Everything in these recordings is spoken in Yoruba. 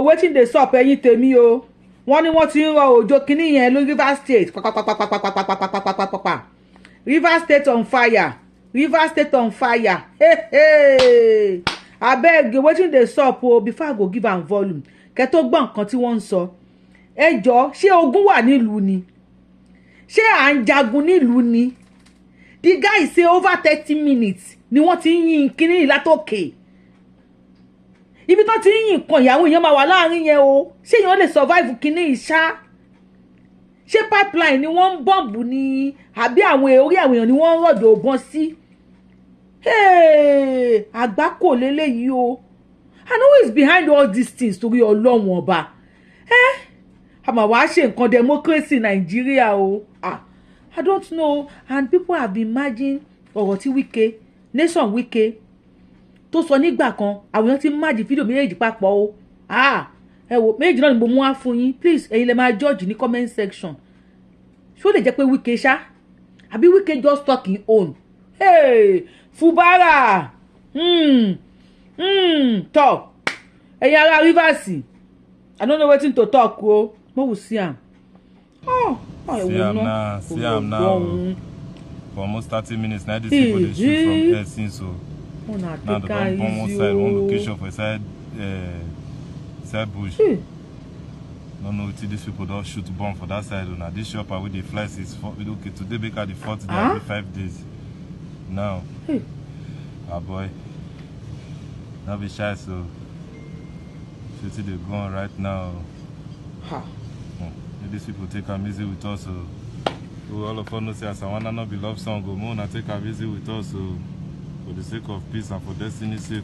wetin dey sup ẹ̀yin tèmi o. Wọ́n ní wọ́n ti ń rọ òjò kínní yẹn lórí Rivers State. Rivers State on fire. Rivers State on fire. Abeg, wetin dey sup o before I go give am volume. Kẹ́ tó gbọ́ nǹkan tí wọ́n ń sọ. Ẹ jọ̀ọ́, ṣé ogun wà nílùú ni? Ṣé à ń jagun nílùú ni? The guy say over 30 minutes ni wọ́n ti ń yìn kínní látòkè. Ibi tó ti ń yìn kan ìyàwó èèyàn máa wà láàrin yẹn o. Ṣé èèyàn lè survive kínní ìṣá? Ṣé pipeline ni wọ́n ń bọ̀m̀bù ni àbí àwọn orí àwọn èèyàn ni wọ́n ń rọ̀jò ògbọ́n sí? Àgbákò lélẹ́yìí o. And who is behind all these things torí Ọlọ́run ọba? Àmọ́ wàá ṣe nǹkan democracy Nigeria o. I don't know, and people have been imagine ọ̀rọ̀ tí Wike nation Wike tó sọ nígbà kan àwọn èèyàn ti máàjì fídíò méjèèjì papọ̀ o. Ẹ wò méjì náà ni mo mú wá fún yín, please ẹ̀yin lè máa judge ní comment section. Ṣó lè jẹ́ pé Wike ṣá àbí Wike just talk his own? Fubara talk ẹ̀yin ará Rivers, I don't know wetin to talk o. Mo will see am. See am now. For almost 30 minutes now, these people they shoot from here since so. Now they don't come one side, one location for side bush. Don't know till these people don't shoot bomb for that side. Now this shopper with the flies is okay today because the 4th day every 5 days. Now, boy, now be shy so. See they going right now. These people take them easy with us. All of us know say as I wanna not be love song, go more and take them easy with us. For the sake of peace and for destiny's sake.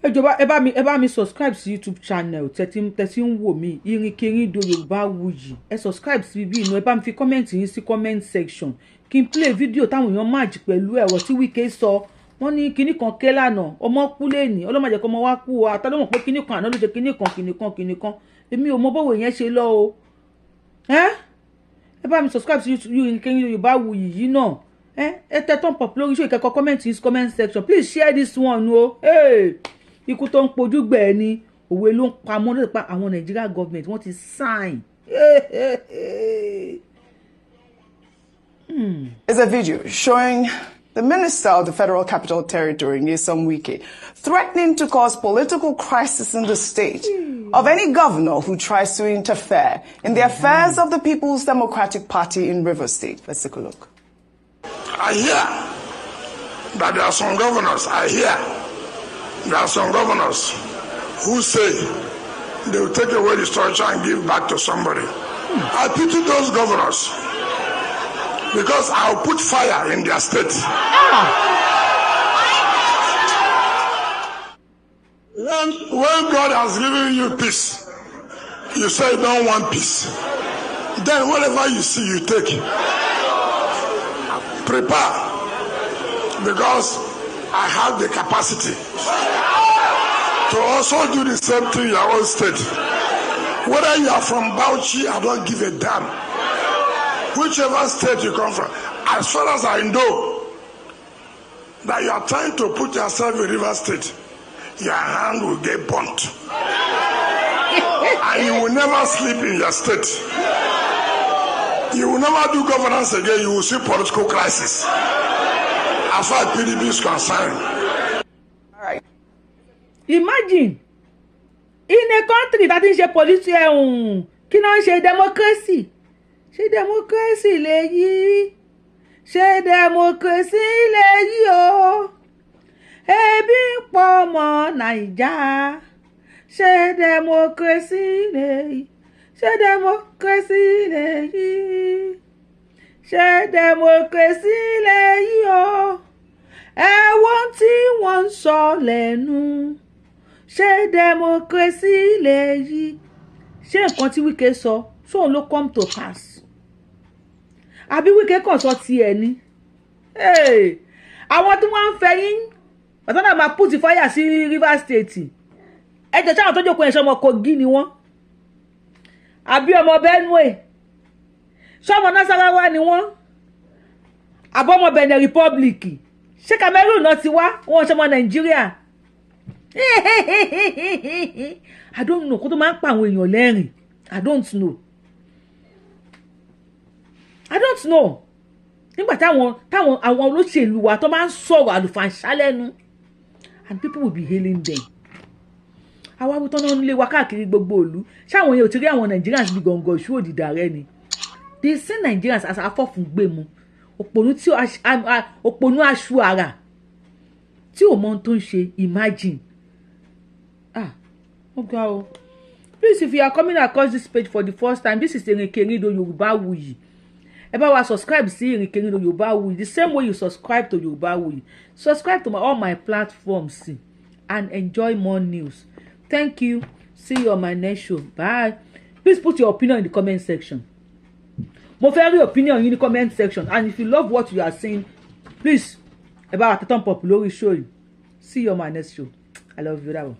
Ẹ bá mi subscribe sí YouTube channel tẹ́tí ń wò mí Irinkerin Yorubawuyi. Ẹ subscribe sí bí inú ẹ bá mi fi comment yín sí comment section. Kí n play video táwọn èèyàn match pẹ̀lú ẹ̀rọ tí Wike sọ. Wọ́n ní kinní kan ké lánàá ọmọ kú lẹ́ni ọlọ́mọdé kan ọmọ wá kú o àtàlọ́mọ̀ pé kinní kan àná ló jẹ́ kinní kan èmi ò mọ bọ́wọ́ yẹn ṣe lọ o. Ẹ bá mi subscribe sí Irinkerin Yorubawuyi yìí náà. Ẹ tẹ thumb up lórí show ìkẹ́kọ̀ọ́ comment in comment section. Please share this one o. Ikú tó ń pojú gbẹ̀ ni òwe ló ń pamọ́ lórí pa àwọn Nigeria government wọ́n ti sign. It's a video showing the Minister of the Federal Capital Territory, Nyesom Wike, threatening to cause political crisis in the state of any governor who tries to interfere in the affairs of the People's Democratic Party in Rivers State. Let's take a look. I hear that there are some governors, who say they will take away the structure and give back to somebody. I pity those governors because I'll put fire in their state. When God has given you peace, you say you don't want peace. Then whatever you see, you take it. Prepare, because I have the capacity to also do the same thing in your own state. Whether you are from Bauchi, I don't give a damn. Whichever state you come from, as far as I know that you are trying to put yourself in River State, your hand will get burnt. And you will never sleep in your state. You will never do governance again. You will see political crisis. As far as PDP is concerned. All right. Imagine in a country that is a politician, kí náà ṣe democracy. Ṣé democracy lèyí? Ṣé democracy lèyí o? Ebi ń pọ̀ ọmọ Naija. Ṣé democracy lèyí? Ṣé democracy lèyí? Ṣé democracy lèyí o? Ẹ̀wọ̀n tí wọ́n ń sọ lẹ́nu. Ṣé democracy lèyí? Ṣé nǹkan tí Wike sọ ṣóun ló come to pass? Àbí Wike kàn sọ tiẹ̀ ni? Àwọn tí wọ́n ń fẹ́ yín bàtà máa put fire sí Rivers State. Ẹ jẹ́ sáwọn tó jókòó ẹ̀ṣọ́ ọmọ Kogi ni wọ́n. Àbí ọmọ Benue. Ṣọ́mọ Nasarawa ni wọ́n. Àbọ̀mọ Benin Republic. Ṣé Cameroon náà ti wá? Wọ́n ṣọmọ Nàìjíríà. I don't know kó tó máa ń pa àwọn èèyàn lẹ́rìn. I don't know. Nígbà táwọn àwọn olóṣèlú wa tó máa ń sọ̀rọ̀ àlùfàǹṣá lẹ́nu and people will be hailing them. Àwa wí tán náà nílé wa káàkiri gbogbo ìlú ṣáwọn yẹn ò ti rí àwọn Nigerians bí gọ̀ǹgọ̀ ìṣú òdìdà rẹ ni. They see Nigerians as afọ́fúngbẹ̀mù òpònú aṣọ ara tí ò mọ ohun tó ń ṣe. Imagine. Okay, oh. Please, if you are coming across this page for the first time, this is Erinkeredo Yorubawuyi. Ẹ bá wa subscribe sí Erinkeredo Yorubawuyi the same way you subscribe to Yorubawuyi. Subscribe to all my platforms and enjoy more news. Thank you. See you on my next show. Bye. Please put your opinion in the comment section. Mo fẹ́ rí opinion in the comment section, and if you love what you are saying, please ẹ bá wa tẹ thumb up lórí show yìí. See you on my next show. I love you. That one.